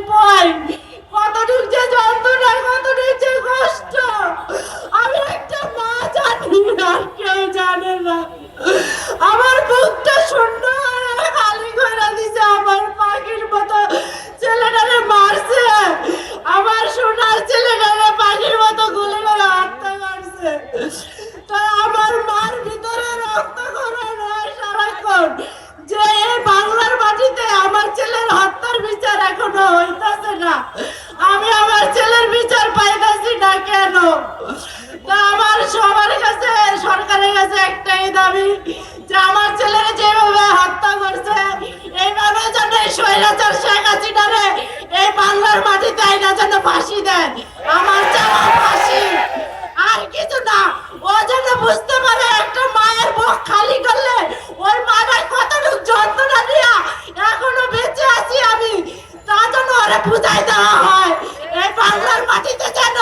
পর কতটুক যে যন্ত্রণা, কতটুক যে কষ্ট আমি একটা মা জানি, আর কেউ জানে না। আমার বুকটা শূন্য হয়ে খালি করে দিছে। আমার পাখির মতো ছেলেটারে মারছে, আমার সোনার ছেলেটারে পাখির মতো গুলি করে হত্যা করছে। তো আমার মার ভিতরে রক্তক্ষরণ হয় সারাক্ষণ, যে এই বাংলার মাটিতে আমার ছেলের হত্যার বিচার এখনো হইতাছে না। আমি আমার ছেলের বিচার পাইতাছি না কেন? তা আমার সবার কাছে, সরকারের কাছে একটাই দাবি, যে আমার ছেলের যেভাবে হত্যা করছে এইভাবে যেন স্বৈরাচার শেখ হাসিনারে এই বাংলার মাটিতে আইনা যেন ফাঁসি দেয়। আমার চাওয়া ফাঁসি, আর কিছু না। ও যেন বুঝতে পারে একটা মায়ের বুক খালি করলে ওই মাটা কতটুকু যন্ত্রণা দিয়া এখনো বেঁচে আছি আমি, তা যেন ওরে বুঝাই দেওয়া হয়। এই বাংলার মাটিতে যেন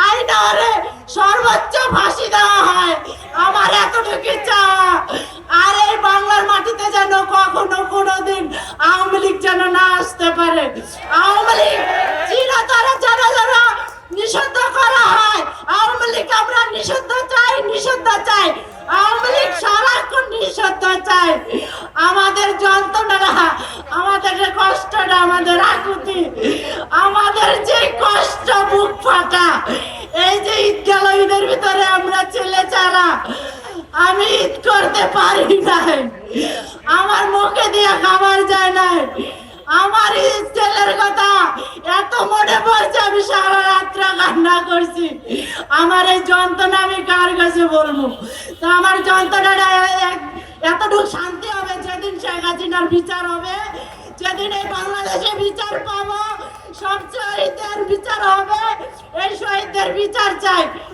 আইনা ওরে সর্বোচ্চ ফাঁসি দেওয়া হয়। আমার এতটুকু চাওয়া। আর এই বাংলার মাটিতে যেন কখনো কোনোদিন আওয়ামী লীগ যেন না আসতে পারে। আওয়ামী লীগ চিরতরে যেন যেন নিষিদ্ধ করা হয়। আওয়ামী লীগ আমরা নিষিদ্ধ চাই, নিষিদ্ধ চাই। আওয়ামী লীগ সারাক্ষণ নিষিদ্ধ চাই। আমাদের যন্ত্রণা, আমাদের যে কষ্টটা, আমাদের আকুতি, আমাদের যে কষ্ট বুক ফাটা, এই যে ঈদ গেল, ঈদের ভিতরে আমরা ছেলে ছাড়া আমি ঈদ করতে পারি নাই, আমার মুখে দিয়ে খাবার যায় নাই। আমার ছেলের কথা এত মনে পড়ছে, আমি সারা রাত্র কান্না করছি। আমার এই যন্ত্রণা আমি কার কাছে বলবো? তো আমার যন্ত্রণাটা এতটুকু শান্তি হবে যেদিন শেখ হাসিনার বিচার হবে, যেদিন এই বাংলাদেশে বিচার পাবো, সব শহীদদের বিচার হবে। এই শহীদদের বিচার চাই।